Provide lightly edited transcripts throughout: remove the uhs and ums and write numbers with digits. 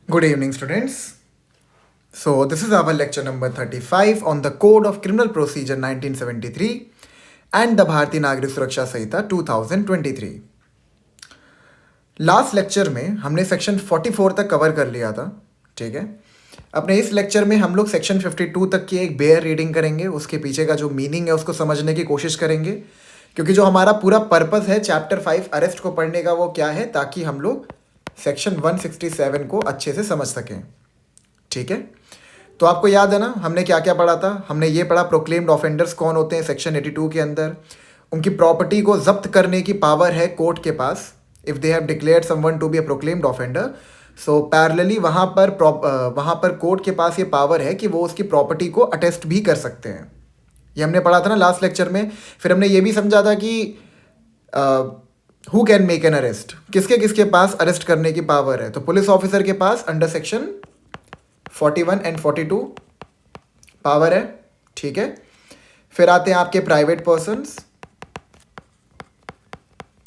Good evening, students. So, this is our lecture number 35 on the Code of Criminal Procedure 1973 and the Bharatiya Nagrik Suraksha Samhita 2023. Last lecture में हमने section 44 तक cover कर लिया था, ठीक है। अपने इस लेक्चर में हम लोग सेक्शन 52 तक की एक बेयर रीडिंग करेंगे, उसके पीछे का जो मीनिंग है उसको समझने की कोशिश करेंगे, क्योंकि जो हमारा पूरा पर्पस है चैप्टर 5 अरेस्ट को पढ़ने का वो क्या है, ताकि हम लोग सेक्शन 167 को अच्छे से समझ सकें, ठीक है। तो आपको याद है ना हमने क्या क्या पढ़ा था। हमने ये पढ़ा प्रोक्लेम्ड ऑफेंडर्स कौन होते हैं सेक्शन 82 के अंदर, उनकी प्रॉपर्टी को जब्त करने की पावर है कोर्ट के पास if they have declared someone to be a proclaimed offender. So parallelly वहाँ पर कोर्ट के पास ये पावर है कि वो उसकी प्रॉपर्टी को अटेस्ट भी कर सकते हैं। ये हमने पढ़ा था ना लास्ट लेक्चर में। फिर हमने ये भी समझा था कि who can make an arrest, किसके किसके पास अरेस्ट करने की पावर है। तो पुलिस ऑफिसर के पास अंडर सेक्शन 41 एंड 42 पावर है, ठीक है। फिर आते हैं आपके प्राइवेट पर्सन्स,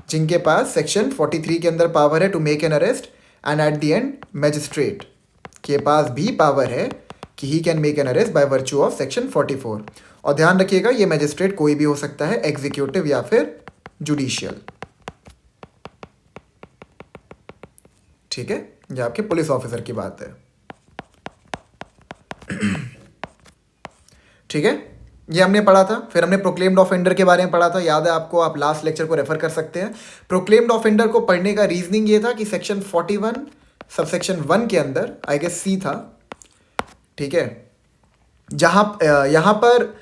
जिनके पास सेक्शन 43 के अंदर पावर है to make an arrest, and at the end magistrate के पास भी पावर है कि he can make an arrest by virtue of section 44। और ध्यान रखिएगा ये मैजिस्ट्रेट कोई भी हो सकता है, एग्जीक्यूटिव या फिर जुडिशियल, ठीक है। ये आपके पुलिस ऑफिसर की बात है, ठीक है। ये हमने पढ़ा था। फिर हमने प्रोक्लेम्ड ऑफेंडर के बारे में पढ़ा था, याद है आपको, आप लास्ट लेक्चर को रेफर कर सकते हैं। प्रोक्लेम्ड ऑफेंडर को पढ़ने का रीजनिंग ये था कि सेक्शन 41 सबसेक्शन 1 के अंदर आई गेस सी था, ठीक है, यहाँ पर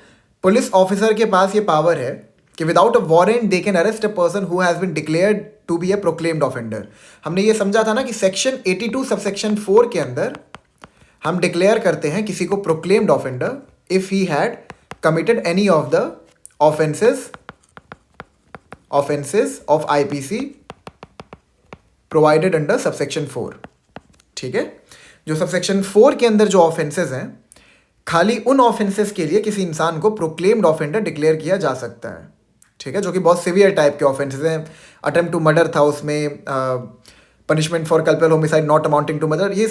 पुलिस ऑफिसर के पास ये पावर है कि without a warrant they can arrest a person who has been declared to be a proclaimed offender. हमने ये समझा था ना कि सेक्शन 82 सबसेक्शन 4 के अंदर हम डिक्लेयर करते हैं किसी को proclaimed offender if he had committed any of the offences of IPC provided under subsection 4, ठीक है। जो सबसेक्शन 4 के अंदर जो ऑफेंसेस हैं, खाली उन ऑफेंसेस के लिए किसी इंसान को प्रोक्लेम्ड ऑफेंडर डिक्लेयर किया जा सकता है, ठीक है, जो कि बहुत सीवियर टाइप के ऑफेंसेस हैं। अटेम्प्ट टू मर्डर था उसमें, punishment for culpable homicide not amounting to murder, ये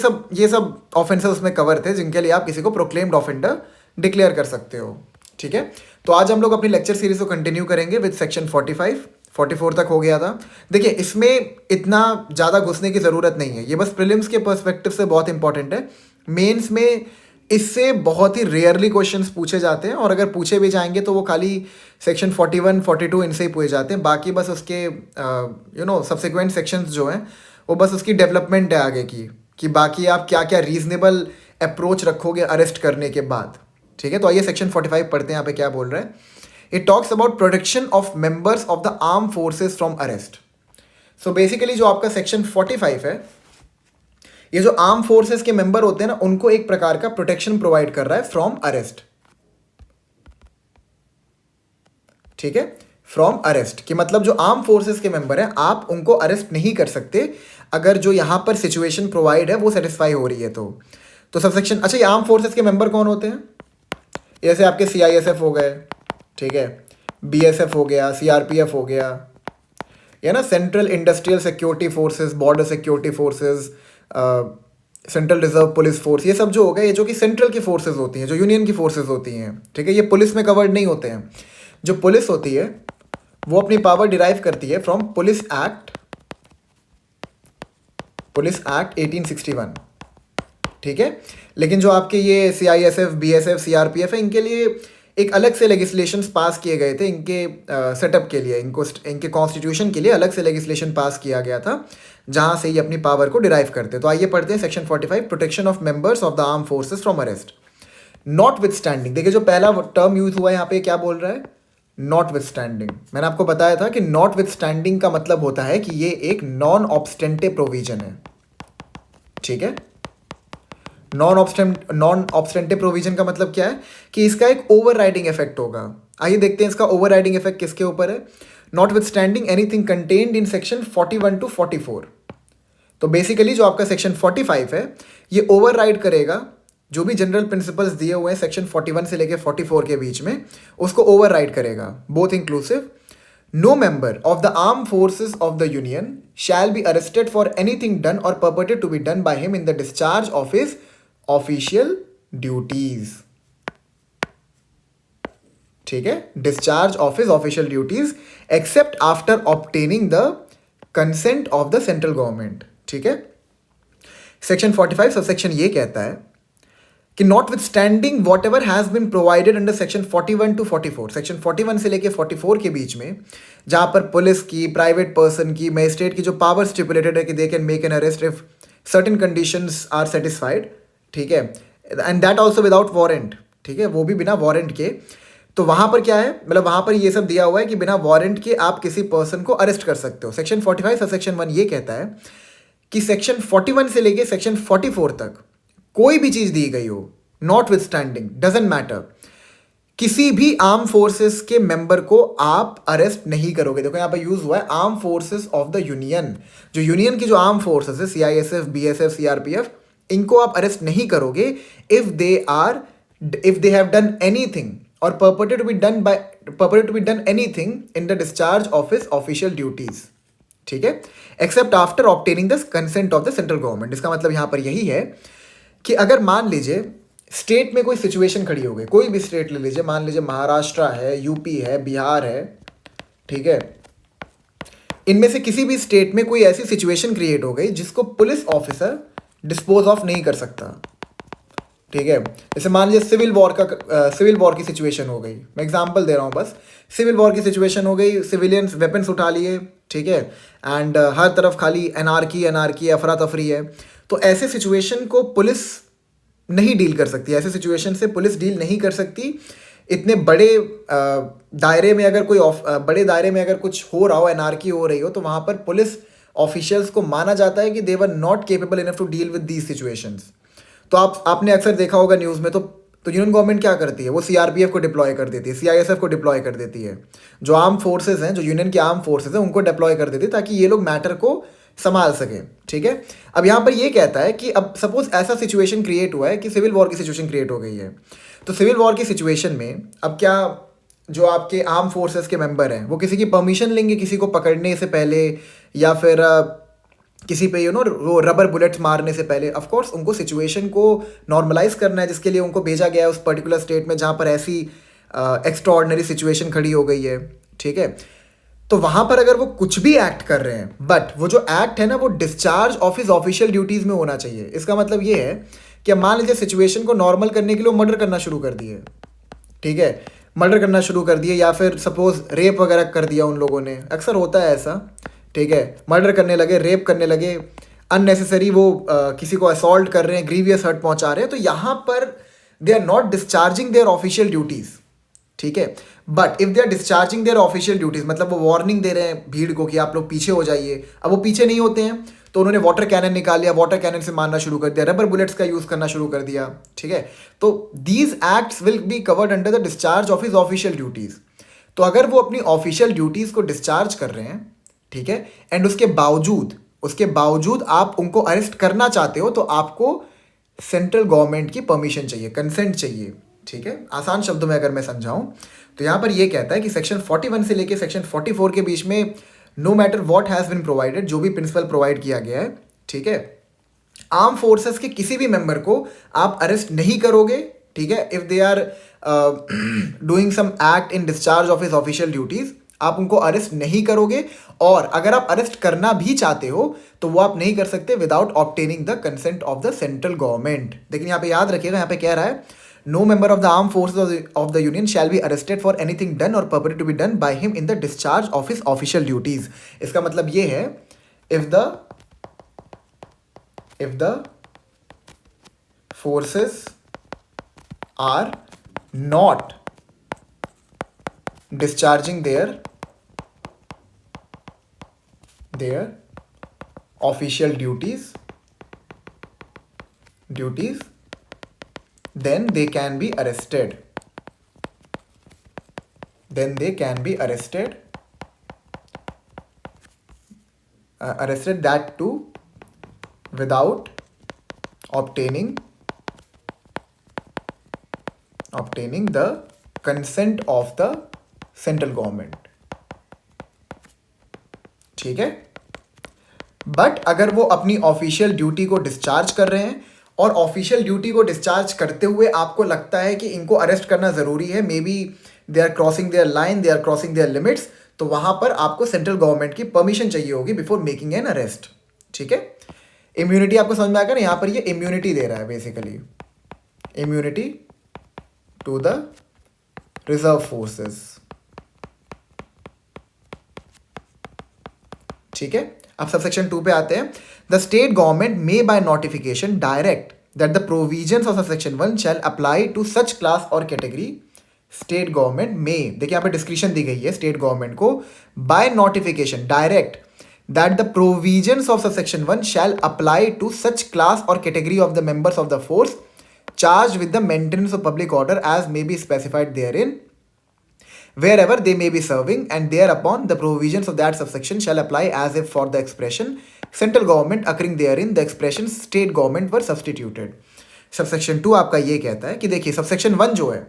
सब ऑफेंसेस उसमें कवर थे, जिनके लिए आप किसी को प्रोक्लेम्ड ऑफेंडर डिक्लेयर कर सकते हो, ठीक है। तो आज हम लोग अपनी लेक्चर सीरीज को कंटिन्यू करेंगे विद सेक्शन 44 तक हो गया था। देखिए इसमें इतना ज़्यादा घुसने की ज़रूरत नहीं है, ये बस प्रीलिम्स के पर्सपेक्टिव से बहुत इंपॉर्टेंट है। मेंस में इससे बहुत ही रेयरली क्वेश्चंस पूछे जाते हैं, और अगर पूछे भी जाएंगे तो वो खाली सेक्शन 41 42 इनसे ही पूछे जाते हैं। बाकी बस उसके सब्सिक्वेंट सेक्शंस जो हैं वो बस उसकी डेवलपमेंट है आगे की, कि बाकी आप क्या क्या रीजनेबल अप्रोच रखोगे अरेस्ट करने के बाद, ठीक है। तो आइए सेक्शन 45 पढ़ते हैं, यहाँ पे क्या बोल रहा है। It talks about protection of members of the armed forces from arrest. So basically जो आपका सेक्शन 45 है, ये जो आर्म फोर्सेस के मेंबर होते हैं ना, उनको एक प्रकार का प्रोटेक्शन प्रोवाइड कर रहा है फ्रॉम अरेस्ट, ठीक है। फ्रॉम अरेस्ट कि मतलब जो आर्म फोर्सेस के मेंबर हैं आप उनको अरेस्ट नहीं कर सकते अगर जो यहां पर सिचुएशन प्रोवाइड है वो सेटिस्फाई हो रही है। तो सबसेक्शन, अच्छा, ये आर्म फोर्सेस के मेंबर कौन होते हैं? जैसे आपके सीआईएसएफ हो गए, ठीक है, बीएसएफ हो गया, सीआरपीएफ हो गया, या ना central industrial security forces, border security forces, central reserve police force, ये सब जो हो गए, ये जो कि सेंट्रल की फोर्सेस होती हैं, जो यूनियन की फोर्सेस होती हैं, ठीक है, ये पुलिस में कवर्ड नहीं होते हैं। जो पुलिस होती है वो अपनी पावर डिराइव करती है फ्रॉम पुलिस एक्ट 1861, ठीक है। लेकिन जो आपके ये सीआईएसएफ, बीएसएफ, सीआरपीएफ है, इनके लिए एक अलग से लेजिस्लेशंस पास किए गए थे, इनके सेटअप के लिए, इनके कॉन्स्टिट्यूशन के लिए अलग से लेजिस्लेशन पास किया गया था, जहां से ये अपनी पावर को डिराइव करते। तो आइए पढ़ते हैं section 45, protection of members of the armed forces from arrest. Not with standing, देखिए जो पहला टर्म यूज हुआ है यहाँ पे, क्या बोल रहा है? Not with standing. मैंने आपको बताया था कि नॉट विथ स्टैंडिंग का मतलब होता है कि ये एक नॉन ऑब्स्टेंटिव प्रोविजन है, ठीक है। नॉन ऑब्स्टेंटिव प्रोविजन का मतलब क्या है कि इसका एक ओवरराइडिंग इफेक्ट होगा। आइए देखते हैं इसका ओवरराइडिंग इफेक्ट किसके ऊपर है। Notwithstanding anything contained in section 41 to 44। तो बेसिकली जो आपका सेक्शन 45 है ये ओवरराइड करेगा जो भी जनरल प्रिंसिपल्स दिए हुए हैं सेक्शन 41 से लेकर 44 के बीच में, उसको ओवरराइड करेगा, both inclusive. No member of the armed forces of the Union shall be arrested for anything done or purported to be done by him in the discharge of his official duties. ठीक है, discharge of his official duties except after obtaining the consent of the central government. ठीक है, section 45 subsection ये कहता है कि notwithstanding whatever has been provided under section 41 to 44, section 41 से लेके 44 के बीच में जहां पर पुलिस की, प्राइवेट पर्सन की, मजिस्ट्रेट की जो पावर स्टिपुलेटेड है कि they can make an arrest if certain conditions are satisfied, ठीक है, and that also without warrant, ठीक है, वो भी बिना वारंट के। तो वहां पर क्या है, मतलब वहां पर ये सब दिया हुआ है कि बिना वारंट के आप किसी पर्सन को अरेस्ट कर सकते हो। सेक्शन 45 सेक्शन 1 ये कहता है कि सेक्शन 41 से लेके सेक्शन 44 तक कोई भी चीज दी गई हो, not with standing, doesn't matter, किसी भी आर्म फोर्सेस के मेंबर को आप अरेस्ट नहीं करोगे। देखो यहाँ पर यूज हुआ है arm forces of the union, जो यूनियन की जो आर्म फोर्सेस है, सीआईएसएफ, बीएसएफ, सीआरपीएफ, इनको आप अरेस्ट नहीं करोगे if they have done anything और purported to be done anything in the discharge of his official duties, ठीक है, except after obtaining the consent of the central government. इसका मतलब यहां पर यही है कि अगर मान लीजिए स्टेट में कोई सिचुएशन खड़ी हो गई, कोई भी स्टेट ले लीजिए, मान लीजिए महाराष्ट्र है, यूपी है, बिहार है, ठीक है, इनमें से किसी भी स्टेट में कोई ऐसी सिचुएशन क्रिएट हो गई जिसको पुलिस ऑफिसर डिस्पोज ऑफ नहीं कर सकता, ठीक है, जैसे मान लीजिए सिविल वॉर की सिचुएशन हो गई, मैं एग्जांपल दे रहा हूँ बस, सिविल वॉर की सिचुएशन हो गई, सिविलियंस वेपन्स उठा लिए, ठीक है, एंड हर तरफ खाली एनार्की अफरा तफरी है, तो ऐसे सिचुएशन को पुलिस नहीं डील कर सकती, ऐसे सिचुएशन से पुलिस डील नहीं कर सकती। इतने बड़े दायरे में अगर बड़े दायरे में अगर कुछ हो रहा हो, एनार्की हो रही हो, तो वहाँ पर पुलिस ऑफिशियल्स को माना जाता है कि they were not capable enough to deal with these situations. तो आपने अक्सर देखा होगा न्यूज़ में, तो यूनियन गवर्नमेंट क्या करती है, वो सीआरपीएफ को डिप्लॉय कर देती है, सीआईएसएफ को डिप्लॉय कर देती है, जो आर्म फोर्सेज हैं, जो यूनियन की आर्म फोर्सेज हैं, उनको डिप्लॉय कर देती है ताकि ये लोग मैटर को संभाल सकें, ठीक है। अब यहाँ पर ये कहता है कि अब सपोज ऐसा सिचुएशन क्रिएट हुआ है कि सिविल वॉर की सिचुएशन क्रिएट हो गई है, तो सिविल वॉर की सिचुएशन में अब क्या, जो आपके आर्म फोर्सेस के मेंबर हैं वो किसी की परमिशन लेंगे किसी को पकड़ने से पहले, या फिर किसी पे वो रबर बुलेट्स मारने से पहले? ऑफ कोर्स उनको सिचुएशन को नॉर्मलाइज करना है, जिसके लिए उनको भेजा गया है उस पर्टिकुलर स्टेट में जहाँ पर ऐसी एक्स्ट्राऑर्डिनरी सिचुएशन खड़ी हो गई है, ठीक है। तो वहाँ पर अगर वो कुछ भी एक्ट कर रहे हैं, बट वो जो एक्ट है ना, वो discharge of his official duties में होना चाहिए। इसका मतलब ये है कि मान लीजिए सिचुएशन को नॉर्मल करने के लिए मर्डर करना शुरू कर दिए, ठीक है, मर्डर करना शुरू कर दिए, या फिर सपोज रेप वगैरह कर दिया उन लोगों ने, अक्सर होता है ऐसा, ठीक है, मर्डर करने लगे, रेप करने लगे, अननेसेसरी वो किसी को असॉल्ट कर रहे हैं, ग्रीवियस हर्ट पहुंचा रहे हैं, तो यहाँ पर they are not discharging their official duties, ठीक है। But if they are discharging their official duties, मतलब वो वार्निंग दे रहे हैं भीड़ को कि आप लोग पीछे हो जाइए, अब वो पीछे नहीं होते हैं, तो उन्होंने वाटर कैनन निकाल लिया, वाटर कैनन से मारना शुरू कर दिया, रबर बुलेट्स का यूज़ करना शुरू कर दिया, ठीक है। तो these acts will be covered under the discharge of his official duties. तो अगर वो अपनी ऑफिशियल ड्यूटीज़ को डिस्चार्ज कर रहे हैं, ठीक है, एंड उसके बावजूद आप उनको अरेस्ट करना चाहते हो, तो आपको सेंट्रल गवर्नमेंट की परमिशन चाहिए, कंसेंट चाहिए, ठीक है। आसान शब्दों में अगर मैं समझाऊं तो यहां पर यह कहता है कि सेक्शन 41 से लेके सेक्शन 44 के बीच में no matter what has been provided, जो भी प्रिंसिपल प्रोवाइड किया गया है, ठीक है, आर्म फोर्सेस के किसी भी मेंबर को आप अरेस्ट नहीं करोगे, ठीक है, if they are doing some act in discharge of his official duties, आप उनको अरेस्ट नहीं करोगे, और अगर आप अरेस्ट करना भी चाहते हो तो वो आप नहीं कर सकते without obtaining the consent of the central government. लेकिन यहाँ पे याद रखिएगा, यहाँ पे कह रहा है no member of the armed forces of the union shall be arrested for anything done or purported to be done by him in the discharge of his official duties. इसका मतलब ये है, if the forces are not discharging their official duties, then they can be arrested. Arrested that too without obtaining the consent of the central government, ठीक है। But अगर वो अपनी official duty को डिस्चार्ज कर रहे हैं और ऑफिशियल ड्यूटी को डिस्चार्ज करते हुए आपको लगता है कि इनको अरेस्ट करना ज़रूरी है, maybe they are crossing their line, they are crossing their limits, तो वहाँ पर आपको सेंट्रल गवर्नमेंट की परमिशन चाहिए होगी बिफोर मेकिंग एन अरेस्ट। ठीक है, इम्यूनिटी आपको समझ में आएगा ना, यहाँ पर ये इम्यूनिटी दे रहा है basically, immunity to the reserve forces. ठीक है, अब सबसेक्शन 2 पे आते हैं। The state government may by notification direct that the provisions of subsection 1 shall apply to such class और कैटेगरी। स्टेट गवर्नमेंट में, देखिए यहाँ पे डिस्क्रिप्शन दी गई है स्टेट गवर्नमेंट को, by notification direct that the provisions of subsection 1 shall apply to such class और category of the members of the force charge with the maintenance of public order as may be specified therein wherever they may be serving, and thereupon the provisions of that subsection shall apply as if for the expression central government occurring therein the expressions state government were substituted। Subsection 2 आपका ये कहता है कि देखिए subsection 1 जो है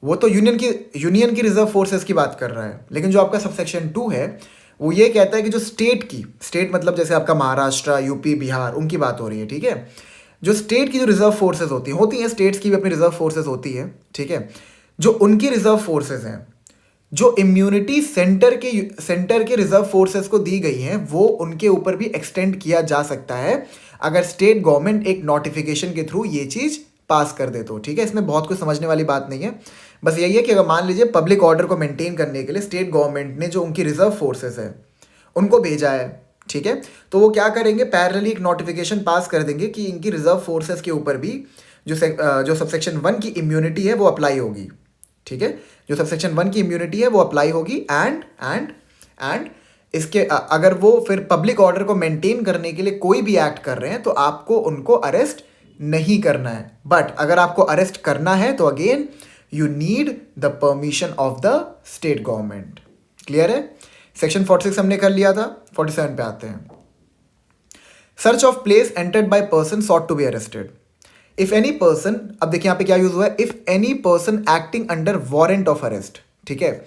वो तो यूनियन की रिजर्व फोर्सेस की बात कर रहा है, लेकिन जो आपका सबसेक्शन 2 है वो ये कहता है कि जो स्टेट मतलब जैसे आपका महाराष्ट्र, यूपी, बिहार, उनकी बात हो रही है। ठीक है, जो स्टेट की जो रिजर्व फोर्सेस होती हैं स्टेट्स की भी अपनी रिजर्व फोर्सेस होती है। ठीक है, जो उनकी रिजर्व फोर्सेस हैं, जो इम्यूनिटी सेंटर के रिजर्व फोर्सेस को दी गई हैं, वो उनके ऊपर भी एक्सटेंड किया जा सकता है अगर स्टेट गवर्नमेंट एक नोटिफिकेशन के थ्रू ये चीज़ पास कर दे तो। ठीक है, इसमें बहुत कुछ समझने वाली बात नहीं है, बस यही है कि अगर मान लीजिए पब्लिक ऑर्डर को मेंटेन करने के लिए स्टेट गवर्नमेंट ने जो उनकी रिजर्व फोर्सेस है उनको भेजा है, ठीक है, तो वो क्या करेंगे, पैरेलली एक नोटिफिकेशन पास कर देंगे कि इनकी रिजर्व फोर्सेस के ऊपर भी जो सबसेक्शन 1 की इम्यूनिटी है वो अप्लाई होगी। ठीक है, जो सबसेक्शन 1 की इम्यूनिटी है वो अप्लाई होगी एंड इसके अगर वो फिर पब्लिक ऑर्डर को मेंटेन करने के लिए कोई भी एक्ट कर रहे हैं तो आपको उनको अरेस्ट नहीं करना है। बट अगर आपको अरेस्ट करना है तो again you need the permission of the state government. Clear है? सेक्शन 46 हमने कर लिया था, 47 पे आते हैं। Search of place entered by person sought to be arrested. If any person, अब देखिए यहां पे क्या यूज हुआ है, if any person acting under warrant of arrest. ठीक है,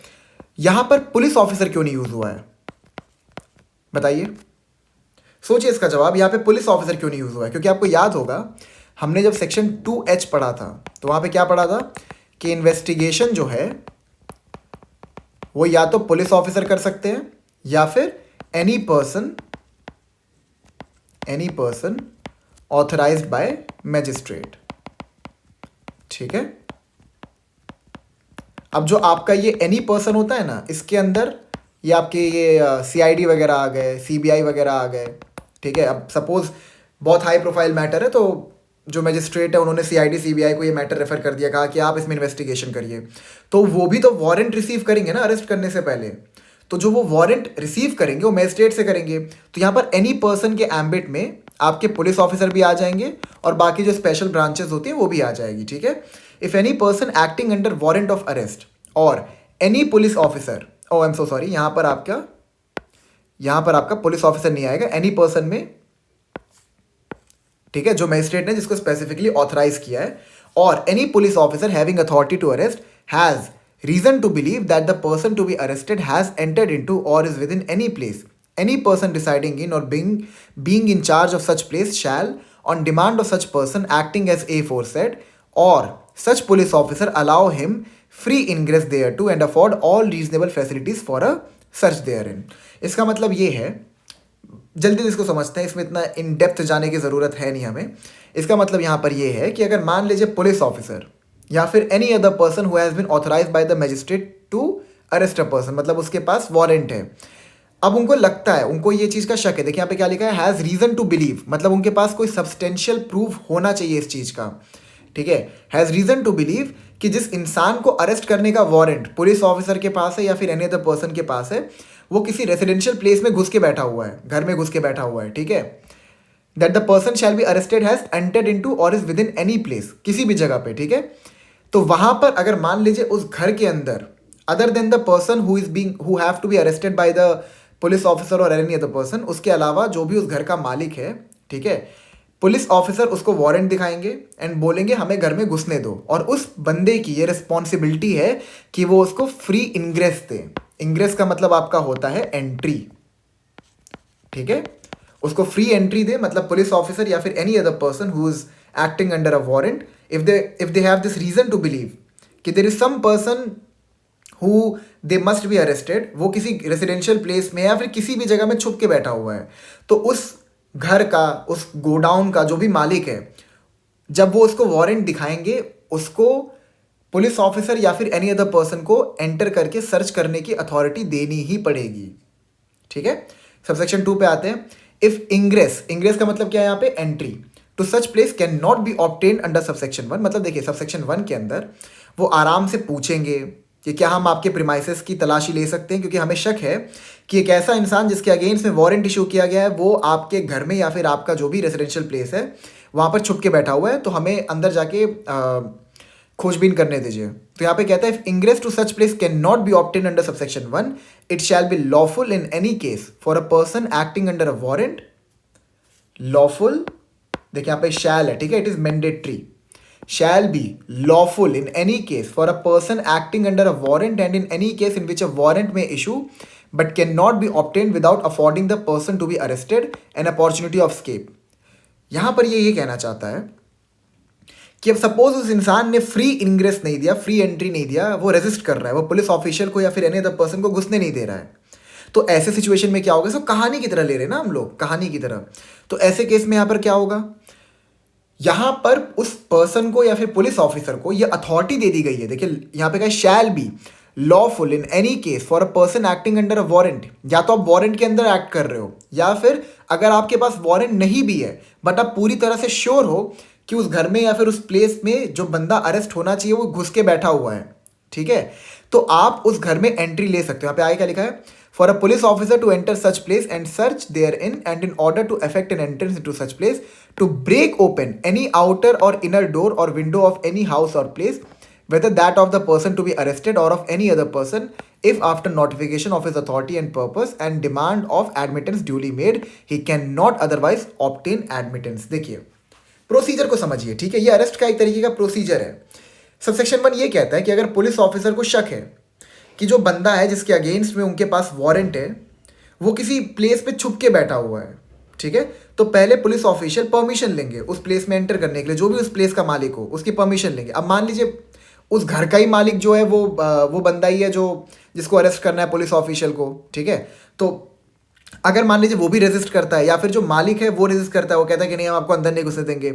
यहां पर पुलिस ऑफिसर क्यों नहीं यूज हुआ है बताइए, सोचिए इसका जवाब। यहां पे पुलिस ऑफिसर क्यों नहीं यूज हुआ है? क्योंकि आपको याद होगा हमने जब सेक्शन 2H पढ़ा था तो वहां पे क्या पढ़ा था कि इन्वेस्टिगेशन जो है वो या तो पुलिस ऑफिसर कर सकते हैं या फिर any person authorised bye magistrate. ठीक है, अब जो आपका ये एनी पर्सन होता है ना, इसके अंदर ये आपके ये CID वगैरह आ गए, CBI वगैरह आ गए। ठीक है, अब सपोज बहुत हाई प्रोफाइल मैटर है तो जो मैजिस्ट्रेट है उन्होंने CID CBI को ये मैटर रेफर कर दिया, कहा कि आप इसमें इन्वेस्टिगेशन करिए, तो वो भी तो वारंट रिसीव करेंगे ना अरेस्ट करने से पहले। तो जो वो वारंट रिसीव करेंगे वो मैजिस्ट्रेट से करेंगे। तो यहाँ पर एनी पर्सन के एम्बिट में आपके पुलिस ऑफिसर भी आ जाएंगे और बाकी जो स्पेशल ब्रांचेस होती हैं वो भी आ जाएगी। ठीक है, if any person acting under warrant of arrest or any police officer, oh I am so sorry, यहाँ पर आपका पुलिस ऑफिसर नहीं आएगा, एनी पर्सन में। ठीक है, जो मैजिस्ट्रेट ने जिसको स्पेसिफिकली ऑथराइज किया है, और any police officer having authority to arrest has reason to believe that the person to be arrested has entered into or is within any place, any person residing in or being in charge of such place shall, on demand of such person acting as aforesaid, or such police officer allow him free ingress thereto and afford all reasonable facilities for a search therein। इसका मतलब ये है, जल्दी इसको समझते हैं, इसमें इतना इन डेप्थ जाने की ज़रूरत है नहीं हमें। इसका मतलब यहाँ पर ये है कि अगर मान लीजिए पुलिस ऑफिसर या फिर any other person who has been authorised by the magistrate to arrest a person, मतलब उसके पास वारंट है, अब उनको लगता है, उनको ये चीज़ का शक है, देखिए यहाँ पे क्या लिखा है, हैज़ रीज़न टू बिलीव, मतलब उनके पास कोई सब्सटेंशियल प्रूफ होना चाहिए इस चीज़ का। ठीक है, हैज़ रीज़न टू बिलीव कि जिस इंसान को अरेस्ट करने का वारंट पुलिस ऑफिसर के पास है या फिर एनी अदर पर्सन के पास है, वो किसी रेसिडेंशियल प्लेस में घुस के बैठा हुआ है, घर में घुस के बैठा हुआ है। ठीक है, that the person shall be arrested has entered into or is within any place, किसी भी जगह पे। ठीक है, तो वहां पर अगर मान लीजिए उस घर के अंदर other than the person who have to be arrested by the police officer और एनी अदर पर्सन, उसके अलावा जो भी उस घर का मालिक है, ठीक है, पुलिस ऑफिसर उसको वारंट दिखाएंगे एंड बोलेंगे हमें घर में घुसने दो, और उस बंदे की ये रिस्पॉन्सिबिलिटी है कि वो उसको फ्री इंग्रेस दे। इंग्रेस का मतलब आपका होता है एंट्री। ठीक है, उसको फ्री एंट्री दे, मतलब पुलिस ऑफिसर या फिर any other person who is acting under a warrant, if they have this reason to believe कि there is some person who they must be arrested, वो किसी रेसिडेंशियल प्लेस में या फिर किसी भी जगह में छुप के बैठा हुआ है, तो उस घर का, उस गोडाउन का जो भी मालिक है, जब वो उसको वारंट दिखाएंगे, उसको पुलिस ऑफिसर या फिर एनी अदर पर्सन को एंटर करके सर्च करने की अथॉरिटी देनी ही पड़ेगी। ठीक है, सबसेक्शन 2 पे आते हैं। इफ इंग्रेस, इंग्रेस का मतलब क्या है यहाँ पे, entry to such place cannot be obtained under subsection 1। मतलब देखिए सबसेक्शन 1 के अंदर वो आराम से पूछेंगे कि क्या हम आपके प्रीमाइसेस की तलाशी ले सकते हैं, क्योंकि हमें शक है कि एक ऐसा इंसान जिसके अगेंस्ट में वारंट इशू किया गया है वो आपके घर में या फिर आपका जो भी रेजिडेंशियल प्लेस है वहाँ पर छुप के बैठा हुआ है, तो हमें अंदर जाके खोजबीन करने दीजिए। तो यहाँ पे कहता है if ingress to such place cannot be obtain under subsection 1, it shall be lawful in any case for a person acting under a warrant. Lawful, देखिए यहाँ पे शैल है, ठीक है, it is mandatory. Shall be lawful in any case for a person acting under a warrant and in any case in which a warrant may issue but cannot be obtained without affording the person to be arrested an opportunity of escape। यहां पर ये कहना चाहता है कि अब suppose उस इंसान ने फ्री इंग्रेस नहीं दिया, फ्री एंट्री नहीं दिया, वो रेजिस्ट कर रहा है, वो पुलिस ऑफिशियल को या फिर एनी अदर पर्सन को घुसने नहीं दे रहा है, तो ऐसे सिचुएशन में क्या होगा, सो कहानी की तरह ले रहे हैं ना हम लोग, कहानी की तरह। तो ऐसे केस में यहां पर क्या होगा, यहां पर उस पर्सन को या फिर पुलिस ऑफिसर को यह अथॉरिटी दे दी गई है। देखिए यहां पे क्या, शैल be lawful in any case for a person acting under a warrant. या तो आप वारंट के अंदर एक्ट कर रहे हो, या फिर अगर आपके पास वारंट नहीं भी है बट आप पूरी तरह से श्योर हो कि उस घर में या फिर उस प्लेस में जो बंदा अरेस्ट होना चाहिए वो घुस के बैठा हुआ है, ठीक है, तो आप उस घर में एंट्री ले सकते हो। यहाँ पे आगे क्या लिखा है, for a police officer to enter such place and search therein and in order to effect an entrance into such place to break open any outer or inner door or window of any house or place, whether that of the person to be arrested or of any other person, if after notification of his authority and purpose and demand of admittance duly made, he cannot otherwise obtain admittance। देखिए procedure को समझिए, ठीक है, ये arrest का एक तरीके का प्रोसीजर है। सबसेक्शन 1 ये कहता है कि अगर पुलिस ऑफिसर को शक है कि जो बंदा है जिसके अगेंस्ट में उनके पास वारंट है वो किसी प्लेस पे छुप के बैठा हुआ है, ठीक है, तो पहले पुलिस ऑफिशियल परमिशन लेंगे उस प्लेस में एंटर करने के लिए, जो भी उस प्लेस का मालिक हो उसकी परमिशन लेंगे। अब मान लीजिए उस घर का ही मालिक जो है वो बंदा ही है जो जिसको अरेस्ट करना है पुलिस ऑफिशियल को, ठीक है, तो अगर मान लीजिए वो भी रेजिस्ट करता है या फिर जो मालिक है वो रेजिस्ट करता है, वो कहता है कि नहीं हम आपको अंदर नहीं घुसने देंगे,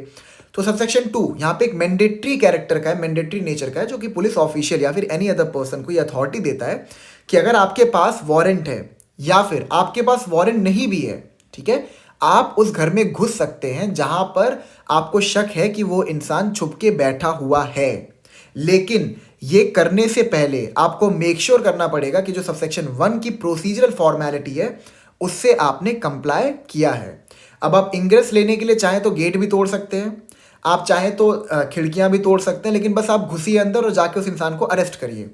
तो सबसेक्शन 2 यहाँ पे एक मैंडेटरी कैरेक्टर का है, मैंडेटरी नेचर का है, जो कि पुलिस ऑफिशियल या फिर एनी अदर पर्सन को ये अथॉरिटी देता है कि अगर आपके पास वारंट है या फिर आपके पास वारंट नहीं भी है, ठीक है, आप उस घर में घुस सकते हैं जहां पर आपको शक है कि वो इंसान छुप के बैठा हुआ है। लेकिन ये करने से पहले आपको मेक श्योर करना पड़ेगा कि जो सबसेक्शन 1 की प्रोसीजरल फॉर्मेलिटी है उससे आपने कंप्लाई किया है। अब आप इंग्रेस लेने के लिए चाहें तो गेट भी तोड़ सकते हैं, आप चाहें तो खिड़कियां भी तोड़ सकते हैं, लेकिन बस आप घुसिए अंदर और जाके उस इंसान को अरेस्ट करिए।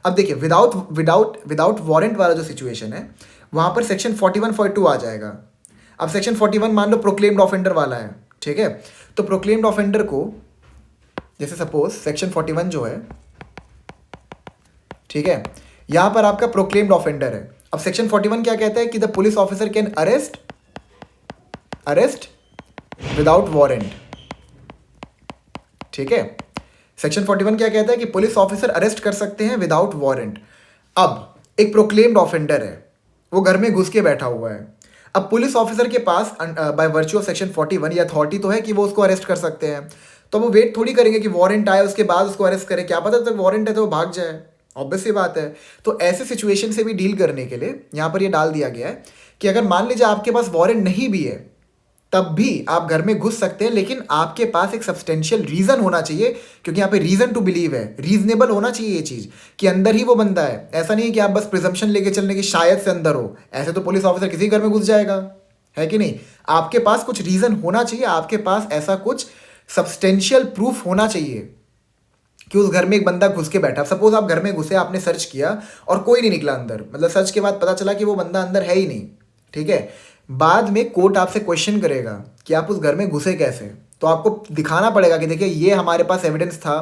अब देखिए विदाउट वारंट वाला जो सिचुएशन है वहां पर सेक्शन 41.2 आ जाएगा। अब सेक्शन 41 मान लो प्रोक्लेम्ड ऑफेंडर वाला है, ठीक है, तो प्रोक्लेम्ड ऑफेंडर को जैसे सपोज सेक्शन 41 जो है, ठीक है, यहां पर आपका प्रोक्लेम्ड ऑफेंडर है। अब सेक्शन 41 क्या कहता है कि the police officer can arrest without warrant, ठीक है, सेक्शन 41 क्या कहता है कि पुलिस ऑफिसर अरेस्ट कर सकते हैं विदाउट वारंट। अब एक प्रोक्लेम्ड ऑफेंडर है, वो घर में घुस के बैठा हुआ है। अब पुलिस ऑफिसर के पास बाय वर्च्यू ऑफ सेक्शन 41 ये अथॉरिटी तो है कि वो उसको अरेस्ट कर सकते हैं, तो वो वेट थोड़ी करेंगे कि वारंट आए उसके बाद उसको अरेस्ट करें, क्या पता तक वारंट है तो वो भाग जाए, ऑब्वियस सी बात है। तो ऐसे सिचुएशन से भी डील करने के लिए यहाँ पर ये डाल दिया गया है कि अगर मान लीजिए आपके पास वारंट नहीं भी है तब भी आप घर में घुस सकते हैं, लेकिन आपके पास एक सब्सटेंशियल रीजन होना चाहिए, क्योंकि यहाँ पे रीजन टू बिलीव है, रीजनेबल होना चाहिए ये चीज कि अंदर ही वो बंदा है। ऐसा नहीं है कि आप बस प्रिजम्पशन लेके चलने की शायद से अंदर हो, ऐसे तो पुलिस ऑफिसर किसी घर में घुस जाएगा, है कि नहीं। आपके पास कुछ रीजन होना चाहिए, आपके पास ऐसा कुछ सब्सटेंशियल प्रूफ होना चाहिए कि उस घर में एक बंदा घुस के बैठा। सपोज आप घर में घुसे, आपने सर्च किया और कोई नहीं निकला अंदर, मतलब सर्च के बाद पता चला कि वो बंदा अंदर है ही नहीं, ठीक है, बाद में कोर्ट आपसे क्वेश्चन करेगा कि आप उस घर में घुसे कैसे, तो आपको दिखाना पड़ेगा कि देखिए ये हमारे पास एविडेंस था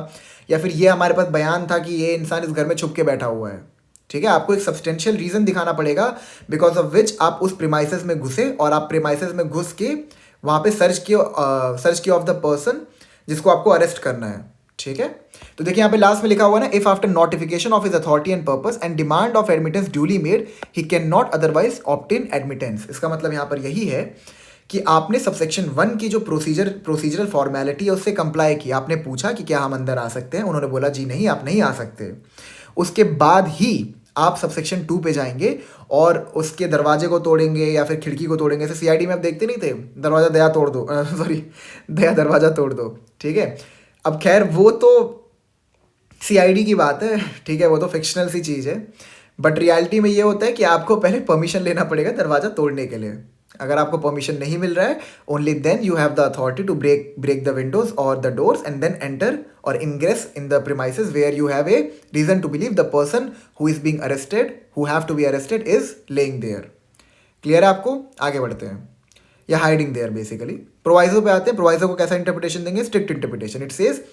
या फिर ये हमारे पास बयान था कि ये इंसान इस घर में छुप के बैठा हुआ है, ठीक है, आपको एक सब्सटेंशियल रीजन दिखाना पड़ेगा बिकॉज ऑफ विच आप उस प्रीमाइसेस में घुसे और आप प्रीमाइसेस में घुस के वहाँ पे सर्च किया ऑफ द पर्सन जिसको आपको अरेस्ट करना है। ठीक है, तो देखिए यहाँ पे लास्ट में लिखा हुआ है ना, if after notification of his authority and purpose and demand of admittance duly made he can not otherwise obtain admittance. इसका मतलब यहाँ पर यही है कि आपने सबसेक्शन 1 की जो प्रोसीजरल फॉर्मेलिटी है उससे कंप्लाई किया। आपने पूछा कि क्या हम अंदर आ सकते हैं, उन्होंने बोला जी नहीं, आप नहीं आ सकते। उसके बाद ही आप सबसेक्शन 2 पे जाएंगे और उसके दरवाजे को तोड़ेंगे या फिर खिड़की को तोड़ेंगे। जैसे सीआईडी में आप देखते नहीं थे, दरवाजा दया तोड़ दो, सॉरी दया दरवाजा तोड़ दो। ठीक है, अब खैर वो तो सीआईडी की बात है, ठीक है, वो तो फिक्शनल सी चीज़ है, बट रियलिटी में ये होता है कि आपको पहले परमिशन लेना पड़ेगा दरवाज़ा तोड़ने के लिए। अगर आपको परमिशन नहीं मिल रहा है, only then you have the authority to break the windows or the doors and then enter or ingress in the premises where you have a reason to believe the person who is being arrested, who have to be arrested, is laying there. Clear है आपको? आगे बढ़ते हैं। या hiding there basically. Proviso पे आते हैं। Proviso को कैसा इंटरप्रिटेशन देंगे? Strict interpretation. It says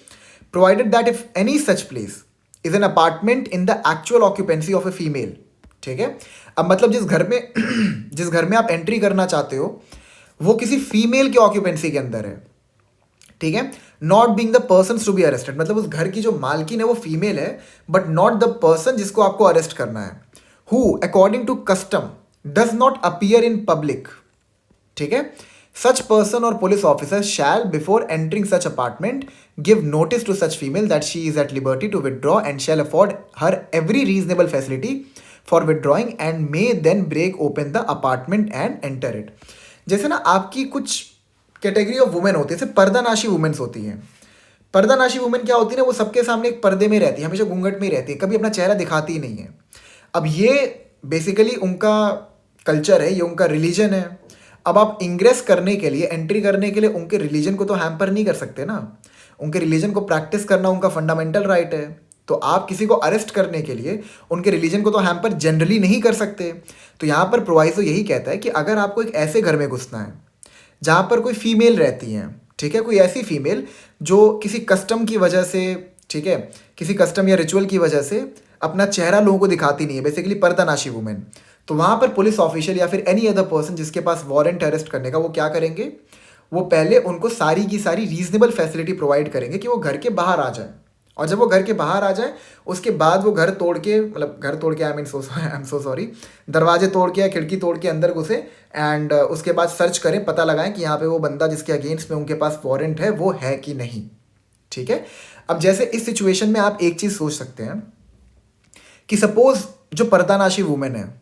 provided that if any such place is an apartment in the actual occupancy of a female. ठीक है, अब मतलब जिस घर में आप एंट्री करना चाहते हो वो किसी फीमेल की ऑक्यूपेंसी के अंदर है। ठीक है, not being the person to be arrested, मतलब उस घर की जो मालकिन है वो फीमेल है, बट नॉट द पर्सन जिसको आपको अरेस्ट करना है। Who according to custom does not appear in public. ठीक है, such person or police officer shall before entering such apartment give notice to such female that she is at liberty to withdraw and shall afford her every reasonable facility for withdrawing and may then break open the apartment and enter it। जैसे ना आपकी कुछ category of women होती है, जैसे पर्दानाशी women's होती हैं। पर्दानाशी women क्या होती है ना, वो सबके सामने एक पर्दे में रहती है, हमेशा घूंघट में ही रहती है, कभी अपना चेहरा दिखाती ही नहीं है। अब ये बेसिकली उनका कल्चर है, ये उनका रिलीजन है। अब आप इंग्रेस करने के लिए, एंट्री करने के लिए उनके रिलीजन को तो हैम्पर नहीं कर सकते ना। उनके रिलीजन को प्रैक्टिस करना उनका फंडामेंटल राइट है। तो आप किसी को अरेस्ट करने के लिए उनके रिलीजन को तो हैम्पर जनरली नहीं कर सकते। तो यहाँ पर प्रोवाइजो यही कहता है कि अगर आपको एक ऐसे घर में घुसना है जहाँ पर कोई फीमेल रहती हैं, ठीक है, कोई ऐसी फीमेल जो किसी कस्टम की वजह से, ठीक है, किसी कस्टम या रिचुअल की वजह से अपना चेहरा लोगों को दिखाती नहीं है, बेसिकली पर्दानाशी वुमेन, तो वहाँ पर पुलिस ऑफिशियल या फिर एनी अदर पर्सन जिसके पास वारंट अरेस्ट करने का, वो क्या करेंगे? वो पहले उनको सारी की सारी रीजनेबल फैसिलिटी प्रोवाइड करेंगे कि वो घर के बाहर आ जाए। और जब वो घर के बाहर आ जाए उसके बाद वो घर तोड़ के, मतलब घर तोड़ के, आई एम सो सॉरी, दरवाजे तोड़ के या खिड़की तोड़ के अंदर घुसे एंड उसके बाद सर्च करें, पता लगाएं कि यहाँ पे वो बंदा जिसके अगेंस्ट में उनके पास वारंट है वो है कि नहीं। ठीक है, अब जैसे इस सिचुएशन में आप एक चीज़ सोच सकते हैं कि सपोज जो पर्दानाशी वुमेन है,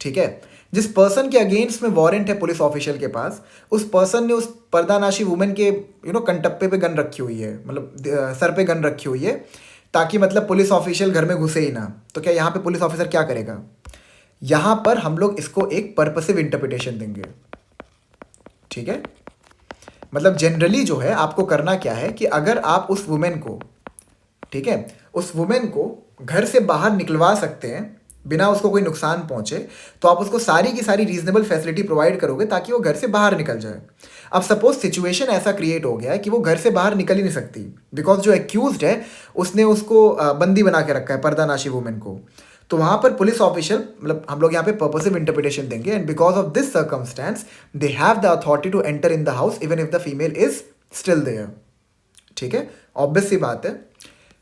ठीक है, जिस पर्सन के अगेंस्ट में वारंट है पुलिस ऑफिशियल के पास, उस पर्सन ने उस पर्दानाशी वुमेन के कंटप्पे पे गन रखी हुई है, मतलब सर पे गन रखी हुई है, ताकि मतलब पुलिस ऑफिशियल घर में घुसे ही ना। तो क्या यहाँ पे पुलिस ऑफिसर क्या करेगा? यहाँ पर हम लोग इसको एक पर्पसिव इंटरप्रिटेशन देंगे। ठीक है, मतलब जनरली जो है आपको करना क्या है कि अगर आप उस वुमेन को, ठीक है, उस वुमेन को घर से बाहर निकलवा सकते हैं बिना उसको कोई नुकसान पहुंचे, तो आप उसको सारी की सारी रीजनेबल फैसिलिटी प्रोवाइड करोगे ताकि वो घर से बाहर निकल जाए। अब सपोज सिचुएशन ऐसा क्रिएट हो गया है कि वो घर से बाहर निकल ही नहीं सकती बिकॉज जो एक्यूज्ड है उसने उसको बंदी बना के रखा है, पर्दानाशी वुमेन को। तो वहाँ पर पुलिस ऑफिशियल, मतलब हम लोग यहाँ पे पर्पसिव इंटरप्रिटेशन देंगे, and because of this circumstance they have the authority to enter in the house even if the female is still there. ठीक है, ऑब्वियस सी बात है।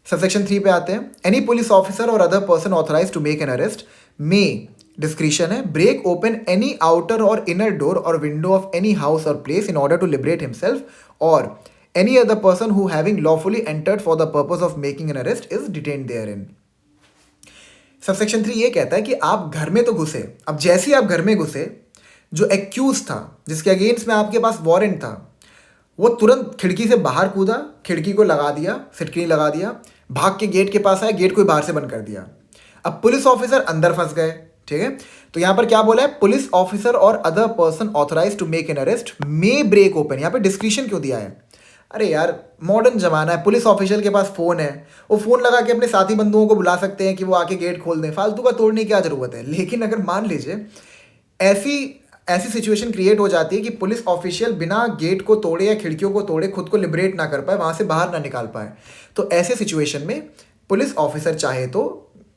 सबसेक्शन 3 पे आते हैं। Any police officer or other person authorise to make an arrest may, discretion है, break open any outer or inner door or window of any house or place in order to liberate himself or any other person who having lawfully entered for the purpose of making an arrest is detained therein. Subsection 3 ये कहता है कि आप घर में तो घुसे, अब जैसे ही आप घर में घुसे, जो एक्यूज था, जिसके अगेंस्ट में आपके पास वारंट था, वो तुरंत खिड़की से बाहर कूदा, खिड़की को लगा दिया, सिटकिनी लगा दिया, भाग के गेट के पास आया, गेट को बाहर से बंद कर दिया। अब पुलिस ऑफिसर अंदर फंस गए। ठीक है, तो यहां पर क्या बोला है? Police officer or other person authorise to make an arrest may break open. यहां पे डिस्क्रिशन क्यों दिया है? अरे यार, मॉडर्न जमाना है, पुलिस ऑफिशियल के पास फोन है, वो फोन लगा के अपने साथी बंधुओं को बुला सकते हैं कि वो आके गेट खोल दें। फालतू का तोड़ने की क्या जरूरत है? लेकिन अगर मान लीजिए ऐसी सिचुएशन क्रिएट हो जाती है कि पुलिस ऑफिशियल बिना गेट को तोड़े या खिड़कियों को तोड़े खुद को लिबरेट ना कर पाए, वहाँ से बाहर ना निकाल पाए, तो ऐसे सिचुएशन में पुलिस ऑफिसर चाहे तो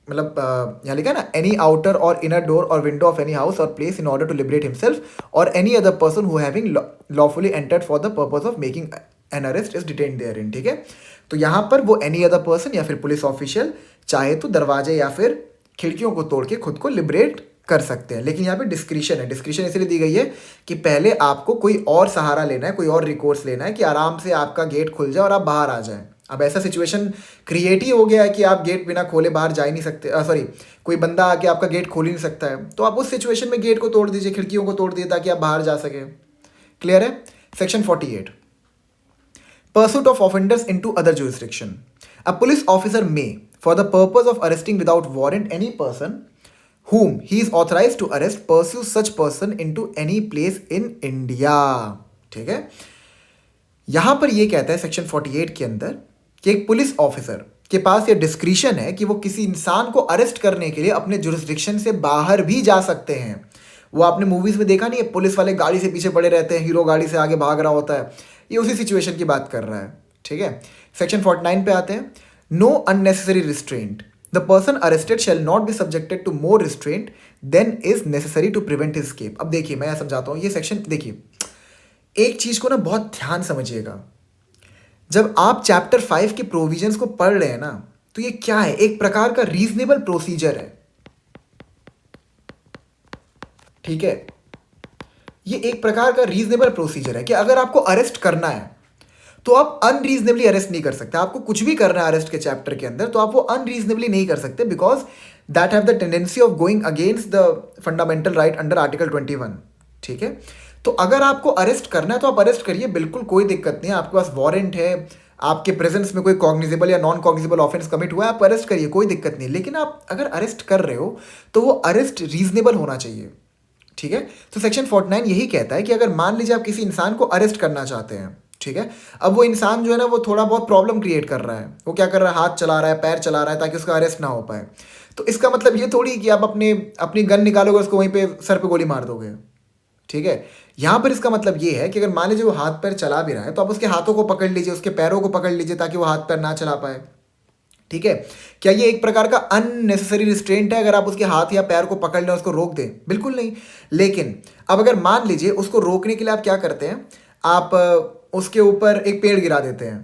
मतलब यहाँ लिखा है ना, any outer or inner door or window of any house or place in order to liberate himself or any other person who having lawfully entered for the purpose of making an arrest is detained therein, ठीक है। तो यहाँ पर वो any other person या फिर police official चाहे तो दरवाजे या फिर खिड़कियों को तोड़ के खुद को लिबरेट कर सकते हैं। लेकिन यहाँ पे डिस्क्रिशन है, डिस्क्रिशन इसलिए दी गई है कि पहले आपको कोई और सहारा लेना है, कोई और रिकोर्स लेना है कि आराम से आपका गेट खुल जाए और आप बाहर आ जाएं। अब ऐसा सिचुएशन क्रिएट ही हो गया है कि आप गेट बिना खोले बाहर जा ही नहीं सकते, सॉरी कोई बंदा आके आपका गेट खोल ही नहीं सकता है, तो आप उस सिचुएशन में गेट को तोड़ दीजिए, खिड़कियों को तोड़ दीजिए ताकि आप बाहर जा सके। क्लियर है। Section 48, pursuit of offenders into other jurisdiction. A police officer may, for the purpose of arresting without warrant any person whom he is authorized to arrest, pursue such person into any place in India. ठीक है। यहां पर यह कहता है section 48 के अंदर कि एक पुलिस ऑफिसर के पास ये डिस्क्रिशन है कि वो किसी इंसान को अरेस्ट करने के लिए अपने जुरिस्डिक्शन से बाहर भी जा सकते हैं। वो आपने मूवीज में देखा नहीं है, पुलिस वाले गाड़ी से पीछे पड़े रहते हैं, हीरो गाड़ी से आगे भाग रहा होता है, ये उसी सिचुएशन की बात कर रहा है, ठीक है। सेक्शन 49 पे आते हैं। No unnecessary restraint, the person arrested shall not be subjected to more restraint than is necessary to prevent his escape. अब देखिए मैं समझाता हूँ ये सेक्शन, देखिए एक चीज को ना बहुत ध्यान समझिएगा। जब आप चैप्टर 5 के प्रोविजंस को पढ़ रहे हैं ना, तो ये क्या है, एक प्रकार का रीजनेबल प्रोसीजर है, ठीक है। ये एक प्रकार का रीजनेबल प्रोसीजर है कि अगर आपको अरेस्ट करना है तो आप अनरीजनेबली अरेस्ट नहीं कर सकते। आपको कुछ भी करना है अरेस्ट के चैप्टर के अंदर तो आप वो अनरीजनेबली नहीं कर सकते, because that have the tendency of going against the fundamental right under article 21, ठीक है। तो अगर आपको अरेस्ट करना है तो आप अरेस्ट करिए, बिल्कुल कोई दिक्कत नहीं है। आपके पास वारंट है, आपके प्रेजेंस में कोई कॉग्निजेबल या नॉन कॉग्निजेबल ऑफेंस कमिट हुआ है, आप अरेस्ट करिए, कोई दिक्कत नहीं। लेकिन आप अगर अरेस्ट कर रहे हो तो वो अरेस्ट रीजनेबल होना चाहिए, ठीक है। तो सेक्शन 49 यही कहता है कि अगर मान लीजिए आप किसी इंसान को अरेस्ट करना चाहते हैं, ठीक है, अब वो इंसान जो है ना वो थोड़ा बहुत प्रॉब्लम क्रिएट कर रहा है, वो क्या कर रहा है, हाथ चला रहा है, पैर चला रहा है ताकि उसका अरेस्ट ना हो पाए, तो इसका मतलब ये थोड़ी कि आप अपनी गन निकालोगे उसको वहीं पे सर पे गोली मार दोगे, ठीक है। यहाँ पर इसका मतलब ये है कि अगर मान लीजिए वो हाथ पैर चला भी रहा है तो आप उसके हाथों को पकड़ लीजिए, उसके पैरों को पकड़ लीजिए ताकि वो हाथ पैर ना चला पाए, ठीक है। क्या ये एक प्रकार का अननेसेसरी रिस्ट्रेंट है अगर आप उसके हाथ या पैर को पकड़ लें, उसको रोक दें? बिल्कुल नहीं। लेकिन अब अगर मान लीजिए उसको रोकने के लिए आप क्या करते हैं, आप उसके ऊपर एक पेड़ गिरा देते हैं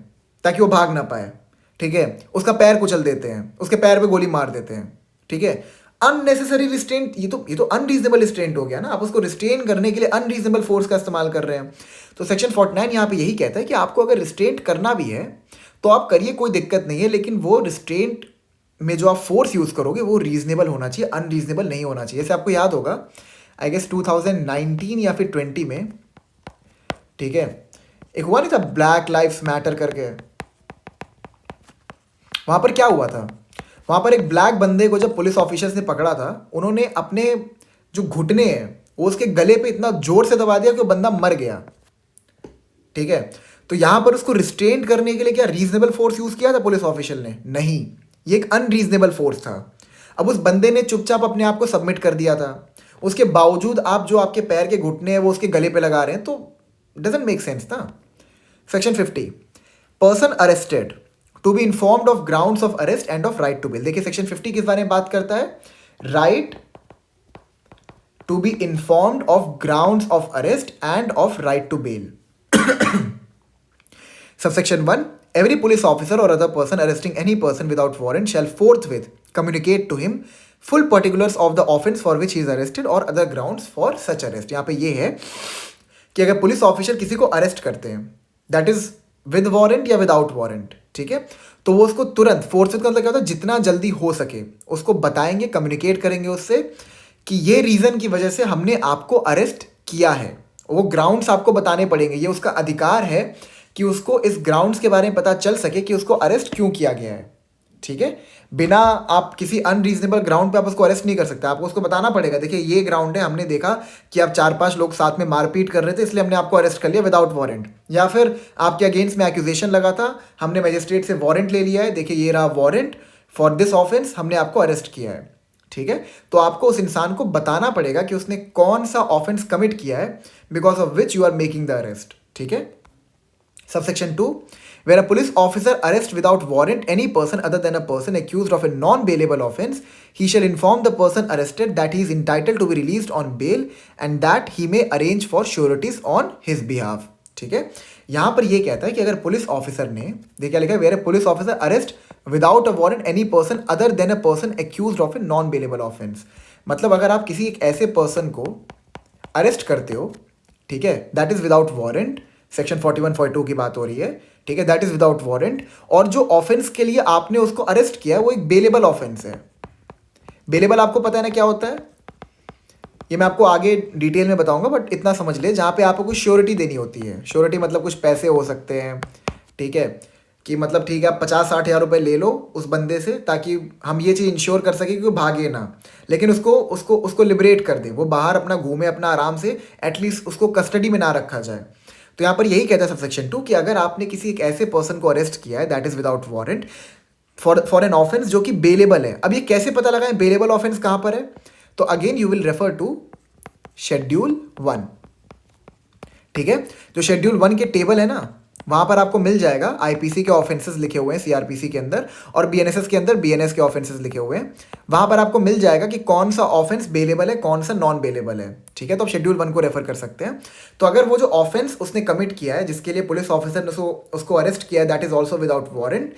ताकि वो भाग ना पाए, ठीक है, उसका पैर कुचल देते हैं, उसके पैर पे गोली मार देते हैं, ठीक है। अननेसेसरी रिस्ट्रेंट, ये तो अनरीजनेबल रिस्ट्रेंट हो गया ना, आप उसको रिस्ट्रेन करने के लिए अनरीजनेबल फोर्स का इस्तेमाल कर रहे हैं। तो सेक्शन 49 यहाँ पे यही कहता है कि आपको अगर रिस्ट्रेंट करना भी है तो आप करिए, कोई दिक्कत नहीं है, लेकिन वो रिस्ट्रेंट में जो आप फोर्स यूज़ करोगे वो रीजनेबल होना चाहिए, अनरीजनेबल नहीं होना चाहिए। जैसे आपको याद होगा आई गेस 2019 या फिर 20 में, ठीक है, एक हुआ नहीं था ब्लैक लाइव्स मैटर करके, वहाँ पर क्या हुआ था, वहाँ पर एक ब्लैक बंदे को जब पुलिस ऑफिसर्स ने पकड़ा था, उन्होंने अपने जो घुटने हैं वो उसके गले पे इतना जोर से दबा दिया कि वो बंदा मर गया, ठीक है। तो यहां पर उसको रिस्ट्रेंट करने के लिए क्या रीजनेबल फोर्स यूज किया था पुलिस ऑफिशियल ने? नहीं, ये एक अनरीजनेबल फोर्स था। अब उस बंदे ने चुपचाप अपने आप को सबमिट कर दिया था, उसके बावजूद आप जो आपके पैर के घुटने हैं वो उसके गले पे लगा रहे हैं, तो डजंट मेक सेंस ना। Section 50, person arrested to be informed of grounds of arrest and of right to bail. देखिए सेक्शन 50 किस बारे में बात करता है, right to be informed of grounds of arrest and of right to bail. Subsection 1, every police officer or other person arresting any person without warrant shall forthwith communicate to him full particulars of the offence for which he is arrested or other grounds for such arrest। यहाँ पे ये है कि अगर police officer किसी को arrest करते हैं, दैट इज विद वारंट या विदाउट वारंट, ठीक है, तो वो उसको तुरंत फोर्सविथ का मतलब क्या होता है, जितना जल्दी हो सके उसको बताएंगे, कम्युनिकेट करेंगे उससे कि ये रीज़न की वजह से हमने आपको अरेस्ट किया है। वो ग्राउंड्स आपको बताने पड़ेंगे, ये उसका अधिकार है कि उसको इस ग्राउंड्स के बारे में पता चल सके कि उसको अरेस्ट क्यों किया गया है, ठीक है। बिना आप किसी अनरीजनेबल ग्राउंड पे आप उसको अरेस्ट नहीं कर सकते, आपको उसको बताना पड़ेगा, देखिए ये ग्राउंड है, हमने देखा कि आप 4-5 लोग साथ में मारपीट कर रहे थे इसलिए हमने आपको अरेस्ट कर लिया विदाउट वारंट, या फिर आपके अगेंस्ट में एक्यूजेशन लगा था, हमने मजिस्ट्रेट से वारंट ले लिया है, देखिए ये रहा वारंट फॉर दिस ऑफेंस, हमने आपको अरेस्ट किया है, ठीक है। तो आपको उस इंसान को बताना पड़ेगा कि उसने कौन सा ऑफेंस कमिट किया है because of which you are making the arrest, ठीक है। Subsection 2, Where a police officer arrests without warrant any person other than a person accused of a non-bailable offense, he shall inform the person arrested that he is entitled to be released on bail and that he may arrange for sureties on his behalf. ठीक है, यहां पर ये कहता है कि अगर police officer ने, देखिए क्या लिखा है, where a police officer arrest without a warrant any person other than a person accused of a non bailable offence, मतलब अगर आप किसी एक ऐसे पर्सन को अरेस्ट करते हो, ठीक है, that is without warrant, section 41-42 की बात हो रही है, ठीक है, दैट इज विदाउट वारंट, और जो ऑफेंस के लिए आपने उसको अरेस्ट किया वो एक बेलेबल ऑफेंस है. बेलेबल आपको पता है ना क्या होता है, ये मैं आपको आगे डिटेल में बताऊंगा, बट इतना समझ ले, जहाँ पे आपको कुछ श्योरिटी देनी होती है. श्योरिटी मतलब कुछ पैसे हो सकते हैं, ठीक है, कि मतलब ठीक है आप 50-60 हज़ार रुपये ले लो उस बंदे से ताकि हम ये चीज़ इंश्योर कर सकें कि वो भागे ना, लेकिन उसको लिबरेट कर दे, वो बाहर अपना घूमे अपना आराम से, एटलीस्ट उसको कस्टडी में ना रखा जाए. तो यहाँ पर यही कहता है सबसेक्शन 2 कि अगर आपने किसी एक ऐसे पर्सन को अरेस्ट किया है that is without warrant for an offence जो कि बेलेबल है. अब ये कैसे पता लगाएं बेलेबल ऑफेंस कहाँ पर है, तो again you will refer to schedule 1. ठीक है, जो शेड्यूल 1 के टेबल है ना, वहां पर आपको मिल जाएगा आईपीसी के ऑफेंसेस लिखे हुए हैं सीआरपीसी के अंदर, और बीएनएसएस के अंदर बीएनएस के ऑफेंसेस लिखे हुए हैं. वहां पर आपको मिल जाएगा कि कौन सा ऑफेंस बेलेबल है, कौन सा नॉन बेलेबल है. ठीक है, तो आप शेड्यूल 1 को रेफर कर सकते हैं. तो अगर वो जो ऑफेंस उसने कमिट किया है जिसके लिए पुलिस ऑफिसर ने उसको अरेस्ट किया है that is also without warrant,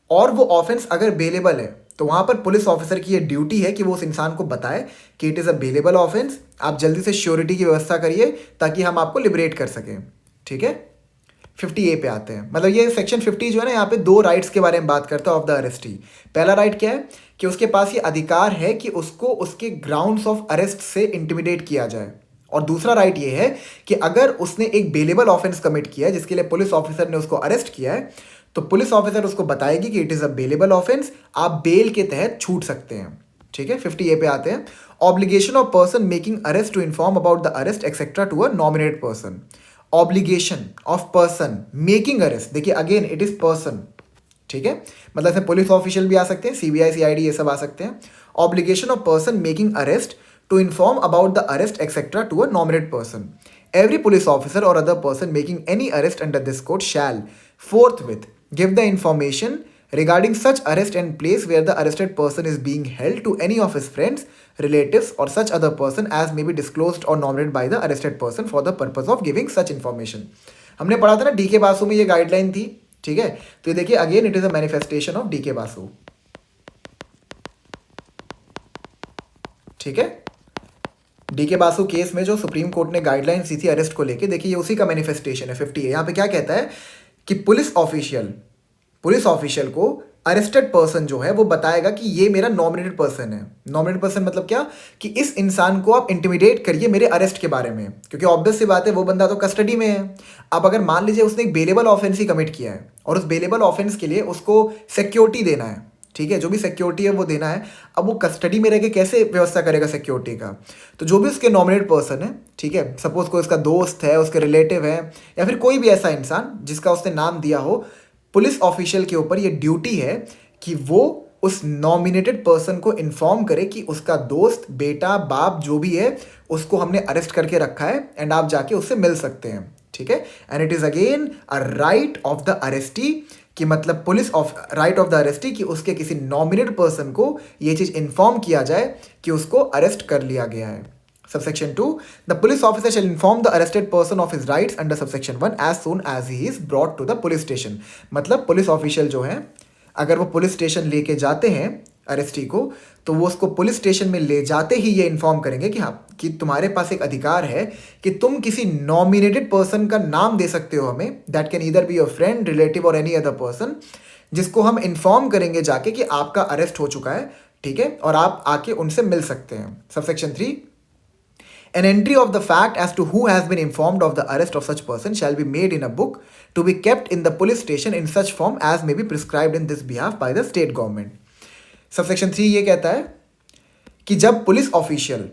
और वो ऑफेंस अगर बेलेबल है, तो वहां पर पुलिस ऑफिसर की ये ड्यूटी है कि वो उस इंसान को बताए कि it is a bailable offence, आप जल्दी से श्योरिटी की व्यवस्था करिए ताकि हम आपको लिबरेट कर सकें. ठीक है, 50A पे आते हैं. मतलब ये सेक्शन 50 जो है ना, यहाँ पे 2 राइट्स के बारे में बात करता है ऑफ द अरेस्टी. पहला राइट क्या है कि उसके पास ये अधिकार है कि उसको उसके ग्राउंड्स ऑफ अरेस्ट से इंटिमिडेट किया जाए, और दूसरा राइट ये है कि अगर उसने एक बेलेबल ऑफेंस कमिट किया है जिसके लिए पुलिस ऑफिसर ने उसको अरेस्ट किया है, तो पुलिस ऑफिसर उसको बताएगी कि it is a bailable offence, आप बेल के तहत छूट सकते हैं. ठीक है, 50A पे आते हैं. Obligation of person making arrest to inform about the arrest etcetera to a nominated person. Obligation of person making arrest, देखिए अगेन इट इज पर्सन. ठीक है, मतलब इसमें पुलिस ऑफिशियल भी आ सकते हैं, सीबीआई सीआईडी ये सब आ सकते हैं. Obligation of person making arrest to inform about the arrest etc. to a nominated person. Every police officer or other person making any arrest under this code shall forthwith give the information regarding such arrest and place where the arrested person is being held to any of his friends, relatives or such other person as may be disclosed or nominated by the arrested person for the purpose of giving such information. हमने पढ़ा था ना DK Basu में ये guideline थी. ठीक है, तो ये देखिए again it is a manifestation of DK Basu. ठीक है, डीके बासु केस में जो सुप्रीम कोर्ट ने गाइडलाइंस दी थी अरेस्ट को लेके, देखिए ये उसी का मैनिफेस्टेशन है 50A. यहाँ पे क्या कहता है कि पुलिस ऑफिशियल को अरेस्टेड पर्सन जो है वो बताएगा कि ये मेरा नॉमिनेटेड पर्सन है. नॉमिनेटेड पर्सन मतलब क्या, कि इस इंसान को आप इंटिमिडेट करिए मेरे अरेस्ट के बारे में, क्योंकि ऑब्वियस सी बात है वो बंदा तो कस्टडी में है. अब अगर मान लीजिए उसने एक बेलेबल ऑफेंस ही कमिट किया है और उस बेलेबल ऑफेंस के लिए उसको सिक्योरिटी देना है, ठीक है, जो भी सिक्योरिटी है वो देना है. अब वो कस्टडी में रह के कैसे व्यवस्था करेगा सिक्योरिटी का, तो जो भी उसके नॉमिनेटेड पर्सन है, ठीक है, सपोज कोई उसका दोस्त है, उसके रिलेटिव है, या फिर कोई भी ऐसा इंसान जिसका उसने नाम दिया हो, पुलिस ऑफिशियल के ऊपर ये ड्यूटी है कि वो उस नॉमिनेटेड पर्सन को इन्फॉर्म करे कि उसका दोस्त, बेटा, बाप जो भी है उसको हमने अरेस्ट करके रखा है एंड आप जाके उससे मिल सकते हैं. ठीक है, and it is again a right of the arrestee, कि मतलब police of right of the arrestee कि उसके किसी नॉमिनेटेड पर्सन को ये चीज़ इन्फॉर्म किया जाए कि उसको अरेस्ट कर लिया गया है. Subsection 2, the police officer shall inform the arrested person of his rights under subsection 1 as soon as he is brought to the police station. मतलब पुलिस ऑफिशियल जो है अगर वो पुलिस स्टेशन लेके जाते हैं अरेस्टी को, तो वो उसको पुलिस स्टेशन में ले जाते ही ये इन्फॉर्म करेंगे कि हाँ, कि तुम्हारे पास एक अधिकार है कि तुम किसी नॉमिनेटेड पर्सन का नाम दे सकते हो हमें, that can either be your friend, relative और एनी अदर पर्सन, जिसको हम इन्फॉर्म करेंगे जाके कि आपका अरेस्ट हो चुका है. ठीक है, और आप आके उनसे मिल सकते हैं. Subsection 3, an entry of the fact as to who has been informed of the arrest of such person shall be made in a book to be kept in the police station in such form as may be prescribed in this behalf by the state government. Subsection 3 ये कहता है कि जब police official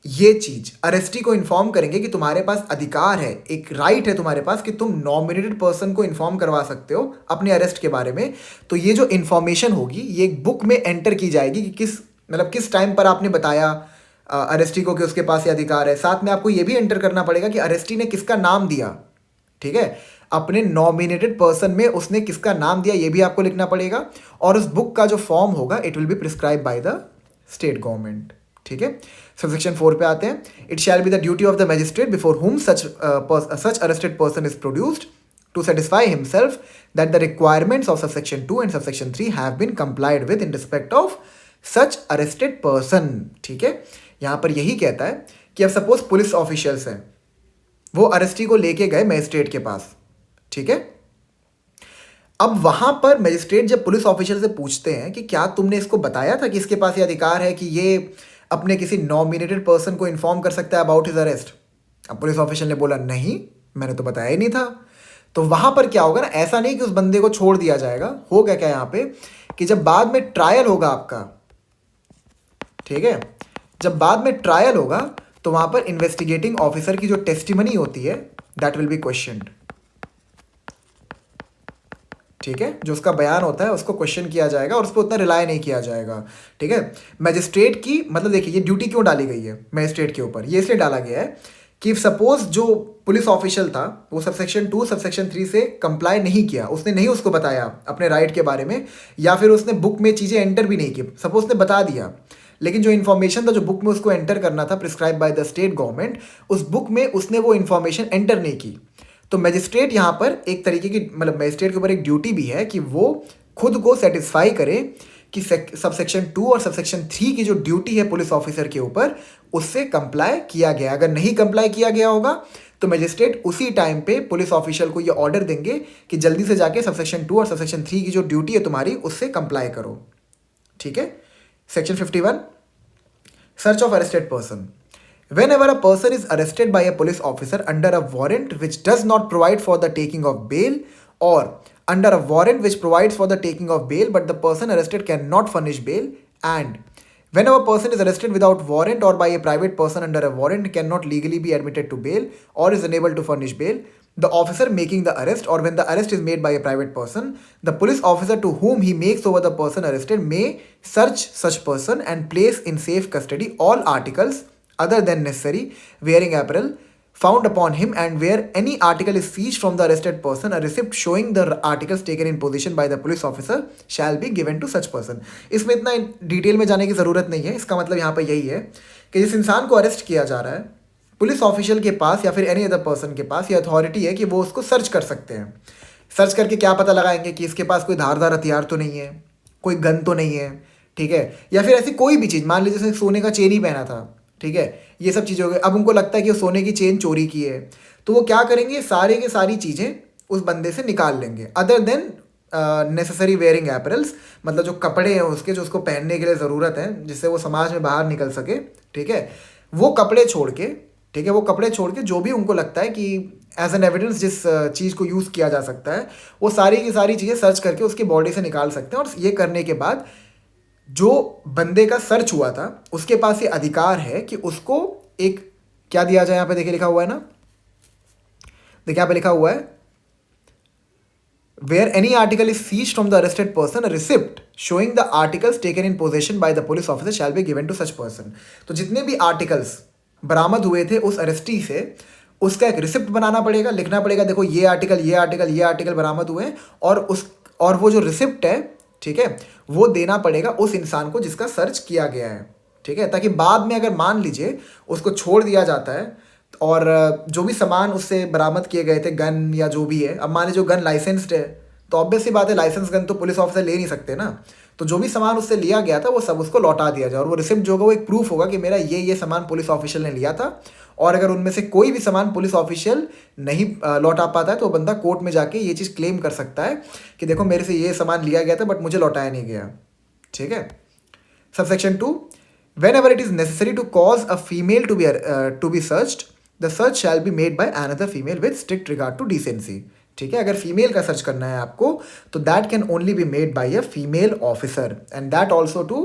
ये चीज arrested को inform करेंगे कि तुम्हारे पास अधिकार है, एक राइट है तुम्हारे पास कि तुम नॉमिनेटेड पर्सन को इन्फॉर्म करवा सकते हो अपने अरेस्ट के बारे में, तो ये जो इन्फॉर्मेशन होगी ये एक बुक में एंटर की जाएगी कि किस टाइम पर आपने बताया अरेस्टी को कि उसके पास ये अधिकार है. साथ में आपको ये भी एंटर करना पड़ेगा कि अरेस्टी ने किसका नाम दिया. ठीक है, अपने नॉमिनेटेड पर्सन में उसने किसका नाम दिया ये भी आपको लिखना पड़ेगा, और उस बुक का जो फॉर्म होगा it will be prescribe by the state government. ठीक है, सबसेक्शन 4 पे आते हैं। It shall be the duty of the magistrate before whom such arrested person is produced to satisfy himself that the requirements of subsection 2 and subsection 3 have been complied with in respect of such arrested person। ठीक है, यहां पर यही कहता है कि अब suppose police officials हैं, वो अरेस्टी को लेके गए मजिस्ट्रेट के पास। ठीक है, अब वहां पर मजिस्ट्रेट जब पुलिस ऑफिशियल से पूछते हैं कि क्या तुमने इसको बताया था कि इसके पास ये अधिकार है कि ये अपने किसी नॉमिनेटेड पर्सन को इन्फॉर्म कर सकता है अबाउट हिज अरेस्ट। अब पुलिस ऑफिशियल ने बोला नहीं, मैंने तो बताया ही नहीं था। तो वहां पर क्या होगा ना, ऐसा नहीं कि उस बंदे को छोड़ दिया जाएगा, होगा क्या यहाँ पे कि जब बाद में ट्रायल होगा आपका, ठीक है, जब बाद में ट्रायल होगा तो वहां पर इन्वेस्टिगेटिंग ऑफिसर की जो टेस्टिमनी होती है दैट विल बी क्वेश्चनड। ठीक है, जो उसका बयान होता है उसको क्वेश्चन किया जाएगा और उस पर उतना रिलाय नहीं किया जाएगा। ठीक है, मैजिस्ट्रेट की मतलब देखिए ये ड्यूटी क्यों डाली गई है मैजिस्ट्रेट के ऊपर, ये इसलिए डाला गया है कि सपोज जो पुलिस ऑफिशियल था वो सबसेक्शन 2 सबसेक्शन 3 से कंप्लाई नहीं किया, उसने नहीं उसको बताया अपने राइट के बारे में, या फिर उसने बुक में चीज़ें एंटर भी नहीं की, सपोज उसने बता दिया लेकिन जो इन्फॉर्मेशन था जो बुक में उसको एंटर करना था prescribe by the state government, उस बुक में उसने वो इन्फॉर्मेशन एंटर नहीं की। तो मैजिस्ट्रेट यहाँ पर एक तरीके की मतलब मैजिस्ट्रेट के ऊपर एक ड्यूटी भी है कि वो खुद को सेटिस्फाई करे कि सबसेक्शन 2 और सबसेक्शन 3 की जो ड्यूटी है पुलिस ऑफिसर के ऊपर उससे कंप्लाई किया गया। अगर नहीं कंप्लाई किया गया होगा तो मैजिस्ट्रेट उसी टाइम पे पुलिस ऑफिसर को ये ऑर्डर देंगे कि जल्दी से जाके सबसेक्शन 2 और सबसेक्शन 3 की जो ड्यूटी है तुम्हारी उससे कंप्लाई करो। ठीक है, section 51 search of arrested person. Whenever a person is arrested by a police officer under a warrant which does not provide for the taking of bail, or under a warrant which provides for the taking of bail but the person arrested cannot furnish bail, and whenever a person is arrested without warrant or by a private person under a warrant cannot legally be admitted to bail or is unable to furnish bail, the officer making the arrest or when the arrest is made by a private person, the police officer to whom he makes over the person arrested may search such person and place in safe custody all articles other than necessary wearing apparel found upon him, and where any article is seized from the arrested person, a receipt showing the articles taken in possession by the police officer shall be given to such person। इसमें इतना detail में जाने की ज़रूरत नहीं है, इसका मतलब यहाँ पर यही है कि जिस इंसान को अरेस्ट किया जा रहा है पुलिस ऑफिशियल के पास या फिर एनी अदर पर्सन के पास ये अथॉरिटी है कि वो उसको सर्च कर सकते हैं। सर्च करके क्या पता लगाएंगे कि इसके पास कोई धारदार हथियार तो नहीं है, कोई गन तो नहीं है, ठीक है, या फिर ऐसी कोई भी चीज़, मान लीजिए उसने सोने का चेन ही पहना था, ठीक है, ये सब चीज़ें हो गई। अब उनको लगता है कि वो सोने की चेन चोरी की है तो वो क्या करेंगे, सारे के सारी चीज़ें उस बंदे से निकाल लेंगे अदर देन नेसेसरी वेयरिंग एपरल्स, मतलब जो कपड़े हैं उसके जो उसको पहनने के लिए ज़रूरत है जिससे वो समाज में बाहर निकल सके। ठीक है, वो कपड़े छोड़ के, ठीक है, वो कपड़े छोड़ के जो भी उनको लगता है कि एज एन एविडेंस जिस चीज़ को यूज़ किया जा सकता है वो सारी की सारी चीज़ें सर्च करके उसकी बॉडी से निकाल सकते हैं। और ये करने के बाद जो बंदे का सर्च हुआ था उसके पास ये अधिकार है कि उसको एक क्या दिया जाए, यहाँ पे देखिए लिखा हुआ है ना, देखिए यहाँ पे लिखा हुआ है where any article is seized from the arrested person, a receipt showing the articles taken in possession by the police officer shall be given to such person। तो जितने भी आर्टिकल्स बरामद हुए थे उस अरेस्टी से उसका एक रिसिप्ट बनाना पड़ेगा, लिखना पड़ेगा, देखो ये आर्टिकल ये आर्टिकल ये आर्टिकल बरामद हुए हैं, और वो जो रिसिप्ट है, ठीक है, वो देना पड़ेगा उस इंसान को जिसका सर्च किया गया है। ठीक है, ताकि बाद में अगर मान लीजिए उसको छोड़ दिया जाता है और जो भी सामान उससे बरामद किए गए थे, गन या जो भी है, अब मान लीजिए जो गन लाइसेंस्ड है तो ऑब्वियस सी बात है लाइसेंस गन तो पुलिस ऑफिसर ले नहीं सकते ना, तो जो भी सामान उससे लिया गया था वो सब उसको लौटा दिया जाए और वो रिसिप्ट जो होगा वो एक प्रूफ होगा कि मेरा ये सामान पुलिस ऑफिशियल ने लिया था। और अगर उनमें से कोई भी सामान पुलिस ऑफिशियल नहीं लौटा पाता है तो वो बंदा कोर्ट में जाके ये चीज़ क्लेम कर सकता है कि देखो मेरे से ये सामान लिया गया था बट मुझे लौटाया नहीं गया। ठीक है, subsection 2 whenever it is necessary to cause a female to be searched, the search shall be made by another female with strict regard to decency। ठीक है, अगर फीमेल का सर्च करना है आपको तो that can only be made by a female officer and that also to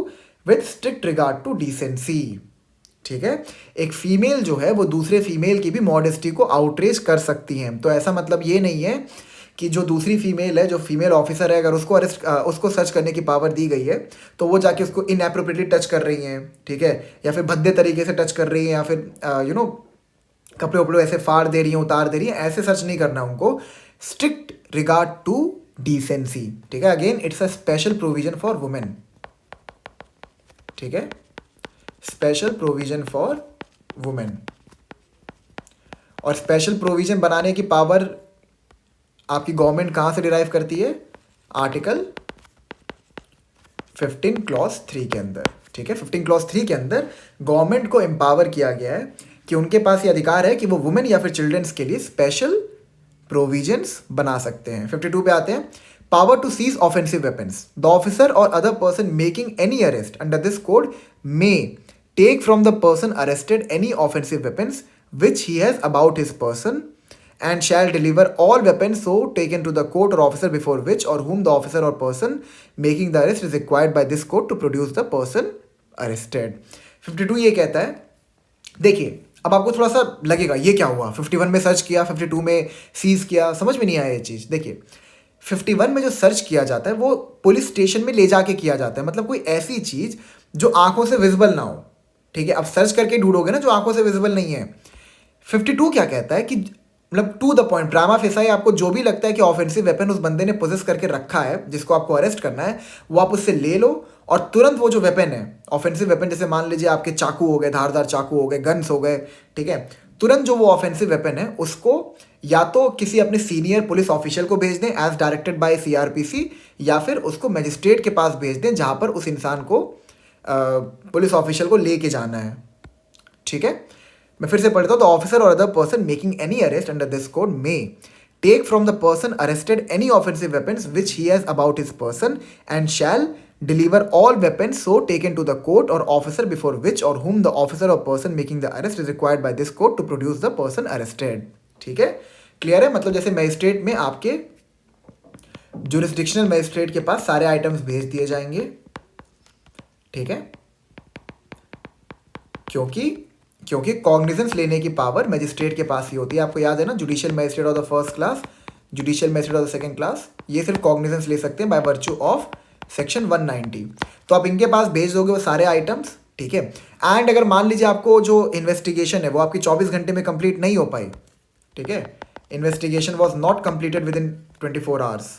with strict regard to decency. ठीक है, एक फीमेल जो है वो दूसरे फीमेल की भी मॉडेस्टी को आउटरीच कर सकती हैं। तो ऐसा मतलब ये नहीं है कि जो दूसरी फीमेल है, जो फीमेल ऑफिसर है, अगर उसको सर्च करने की पावर दी गई है तो वो जाके उसको इनएप्रोप्रिएटली टच कर रही हैं, ठीक है, या फिर भद्दे तरीके से टच कर रही हैं, या फिर कपड़े वपड़े ऐसे फाड़ दे रही हैं, उतार दे रही हैं, ऐसे सर्च नहीं करना उनको। स्ट्रिक्ट रिगार्ड टू डिसेंसी, ठीक है। Again it's a special provision for women, ठीक है, स्पेशल प्रोविजन फॉर वुमेन। और स्पेशल प्रोविजन बनाने की पावर आपकी गवर्नमेंट कहां से डिराइव करती है? आर्टिकल 15 क्लॉज 3 के अंदर, ठीक है। 15 क्लॉज 3 के अंदर गवर्नमेंट को एम्पावर किया गया है कि उनके पास ये अधिकार है कि वो वुमेन या फिर चिल्ड्रंस के लिए स्पेशल प्रोविजंस बना सकते हैं। 52 पे आते हैं। Power to seize offensive weapons, the officer or other person making any arrest under this code may take from the person arrested any offensive weapons which he has about his person and shall deliver all weapons so taken to the court or officer before which or whom the officer or person making the arrest is required by this court to produce the person arrested। 52 ये कहता है, देखिए अब आपको थोड़ा सा लगेगा ये क्या हुआ, 51 में सर्च किया, 52 में सीज किया, समझ में नहीं आया ये चीज़। देखिए 51 में जो सर्च किया जाता है वो पुलिस स्टेशन में ले जाके किया जाता है, मतलब कोई ऐसी चीज़ जो आंखों से विजिबल ना हो, ठीक है। अब सर्च करके ढूंढोगे ना जो आंखों से विजिबल नहीं है। 52 क्या कहता है कि मतलब to the point, prima facie आपको जो भी लगता है कि ऑफेंसिव वेपन उस बंदे ने पोजेस करके रखा है जिसको आपको अरेस्ट करना है, वो आप उससे ले लो और तुरंत वो जो वेपन है ऑफेंसिव वेपन, जैसे मान लीजिए आपके चाकू हो गए, धारदार चाकू हो गए, गन्स हो गए, ठीक है, तुरंत जो वो ऑफेंसिव वेपन है उसको या तो किसी अपने सीनियर पुलिस ऑफिशियल को भेज दें एज डायरेक्टेड बाय सीआरपीसी, या फिर उसको मजिस्ट्रेट के पास भेज दें जहाँ पर उस इंसान को पुलिस ऑफिशियल को लेके जाना है, ठीक है। मैं फिर से पढ़ता हूँ। The officer or other person making any arrest under this code may take from the person arrested any offensive weapons which he has about his person and shall deliver all weapons so taken to the court or officer before which or whom the officer or person making the arrest is required by this court to produce the person arrested, ठीक है। Clear है? मतलब जैसे magistrate में आपके jurisdictional magistrate के पास सारे items भेज दिए जाएंगे, ठीक है, क्योंकि कॉग्निजेंस लेने की पावर मजिस्ट्रेट के पास ही होती है। आपको याद है ना, judicial magistrate of the first class, judicial magistrate of the second class, ये सिर्फ कॉग्निजेंस ले सकते हैं बाय वर्च्यू ऑफ सेक्शन 190। तो आप इनके पास भेज दोगे वो सारे आइटम्स, ठीक है। एंड अगर मान लीजिए आपको जो इन्वेस्टिगेशन है वो आपकी 24 घंटे में कंप्लीट नहीं हो पाई, ठीक है, investigation was not completed with in 24 hours,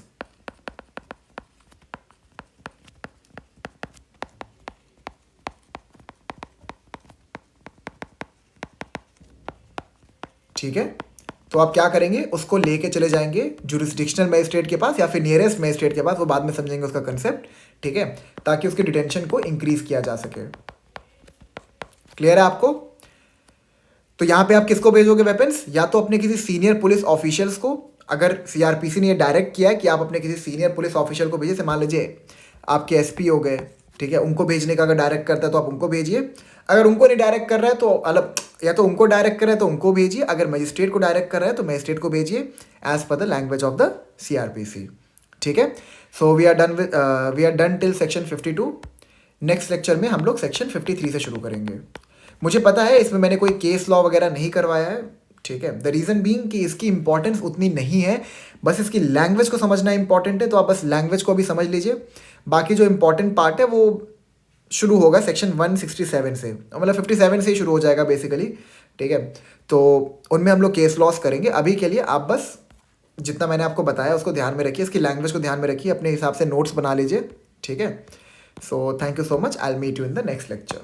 ठीक है, तो आप क्या करेंगे, उसको लेके चले जाएंगे जुरिस्डिक्शनल मजिस्ट्रेट के पास या फिर नियरेस्ट मजिस्ट्रेट के पास, वो बाद में समझेंगे उसका कंसेप्ट, ठीक है, ताकि उसके डिटेंशन को इंक्रीज किया जा सके। क्लियर है आपको? तो यहां पे आप किसको भेजोगे वेपन्स? या तो अपने किसी सीनियर पुलिस ऑफिशियल्स को, अगर सीआरपीसी ने ये डायरेक्ट किया है कि आप अपने किसी सीनियर पुलिस ऑफिशियल को भेजिए, जैसे मान लीजिए आपके एसपी हो गए, ठीक है, उनको भेजने का अगर डायरेक्ट करता है तो आप उनको भेजिए। अगर उनको नहीं डायरेक्ट कर रहा है तो अलग, या तो उनको डायरेक्ट कर रहा है तो उनको भेजिए, अगर मजिस्ट्रेट को डायरेक्ट कर रहा है तो मजिस्ट्रेट को भेजिए as per the language of the CrPC, ठीक है। So we are done till section 52। Next lecture में हम लोग सेक्शन 53 से शुरू करेंगे। मुझे पता है इसमें मैंने कोई केस लॉ वगैरह नहीं करवाया है, ठीक है, द रीज़न बीइंग कि इसकी इंपॉर्टेंस उतनी नहीं है, बस इसकी लैंग्वेज को समझना इंपॉर्टेंट है, तो आप बस लैंग्वेज को भी समझ लीजिए। बाकी जो इंपॉर्टेंट पार्ट है वो शुरू होगा सेक्शन 167 से, मतलब 57 से ही शुरू हो जाएगा बेसिकली, ठीक है। तो उनमें हम लोग केस लॉस करेंगे। अभी के लिए आप बस जितना मैंने आपको बताया उसको ध्यान में रखिए, इसकी लैंग्वेज को ध्यान में रखिए, अपने हिसाब से नोट्स बना लीजिए, ठीक है। So thank you so much, I will meet you in the next lecture.